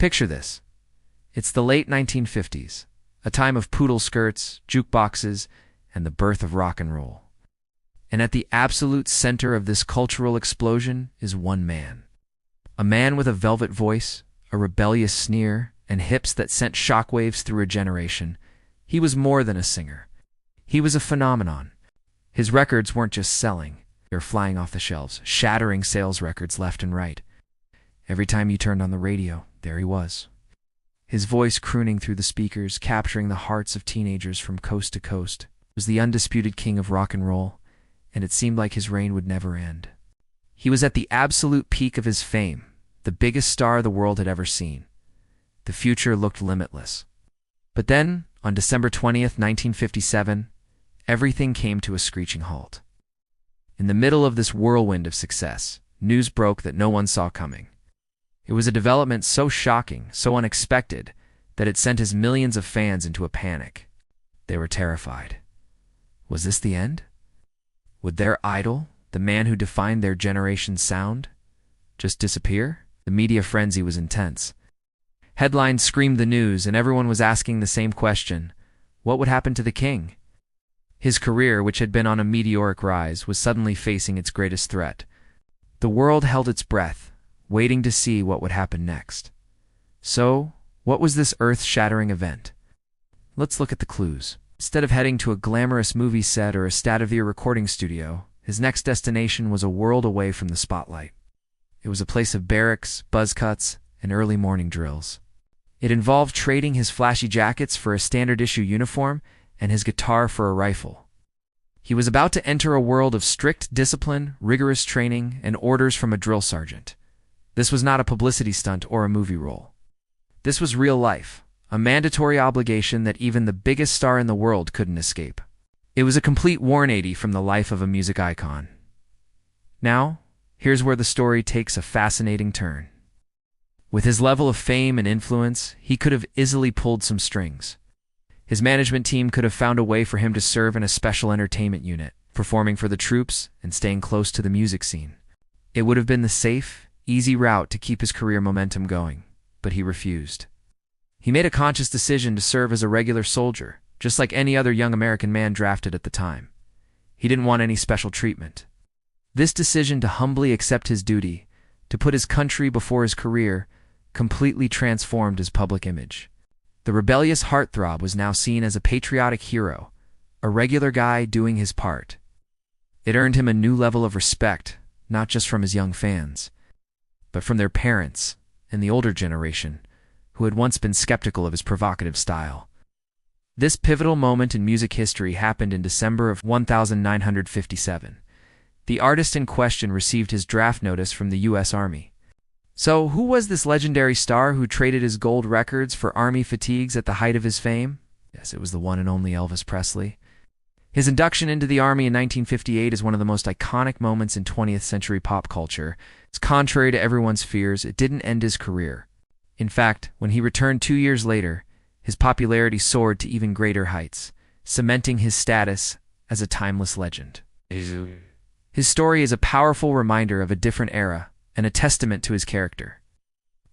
Picture this. It's the late 1950s, a time of poodle skirts, jukeboxes, and the birth of rock and roll. And at the absolute center of this cultural explosion is one man. A man with a velvet voice, a rebellious sneer, and hips that sent shockwaves through a generation. He was more than a singer. He was a phenomenon. His records weren't just selling, they were flying off the shelves, shattering sales records left and right. Every time you turned on the radio, there he was. His voice crooning through the speakers, capturing the hearts of teenagers from coast to coast, was the undisputed king of rock and roll, and it seemed like his reign would never end. He was at the absolute peak of his fame, the biggest star the world had ever seen. The future looked limitless. But then, on December 20th, 1957, everything came to a screeching halt. In the middle of this whirlwind of success, news broke that no one saw coming. It was a development so shocking, so unexpected, that it sent his millions of fans into a panic. They were terrified. Was this the end? Would their idol, the man who defined their generation's sound, just disappear? The media frenzy was intense. Headlines screamed the news, and everyone was asking the same question: what would happen to the king? His career, which had been on a meteoric rise, was suddenly facing its greatest threat. The world held its breath, waiting to see what would happen next. So, what was this earth-shattering event? Let's look at the clues. Instead of heading to a glamorous movie set or a state-of-the-art recording studio, his next destination was a world away from the spotlight. It was a place of barracks, buzz cuts, and early morning drills. It involved trading his flashy jackets for a standard-issue uniform and his guitar for a rifle. He was about to enter a world of strict discipline, rigorous training, and orders from a drill sergeant. This was not a publicity stunt or a movie role. This was real life, a mandatory obligation that even the biggest star in the world couldn't escape. It was a complete 180 from the life of a music icon. Now, here's where the story takes a fascinating turn. With his level of fame and influence, he could have easily pulled some strings. His management team could have found a way for him to serve in a special entertainment unit, performing for the troops and staying close to the music scene. It would have been the safe, easy route to keep his career momentum going, but he refused. He made a conscious decision to serve as a regular soldier, just like any other young American man drafted at the time. He didn't want any special treatment. This decision to humbly accept his duty, to put his country before his career, completely transformed his public image. The rebellious heartthrob was now seen as a patriotic hero, a regular guy doing his part. It earned him a new level of respect, not just from his young fans, but from their parents and the older generation, who had once been skeptical of his provocative style. This pivotal moment in music history happened in December of 1957. The artist in question received his draft notice from the U.S. Army. So, who was this legendary star who traded his gold records for army fatigues at the height of his fame? Yes, it was the one and only Elvis Presley. His induction into the Army in 1958 is one of the most iconic moments in 20th century pop culture. It's contrary to everyone's fears, it didn't end his career. In fact, when he returned 2 years later, his popularity soared to even greater heights, cementing his status as a timeless legend. His story is a powerful reminder of a different era, and a testament to his character.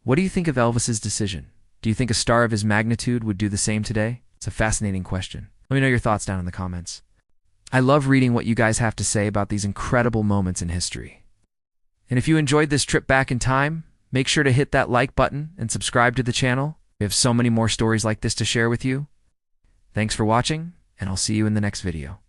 What do you think of Elvis's decision? Do you think a star of his magnitude would do the same today? It's a fascinating question. Let me know your thoughts down in the comments. I love reading what you guys have to say about these incredible moments in history. And if you enjoyed this trip back in time, make sure to hit that like button and subscribe to the channel. We have so many more stories like this to share with you. Thanks for watching, and I'll see you in the next video.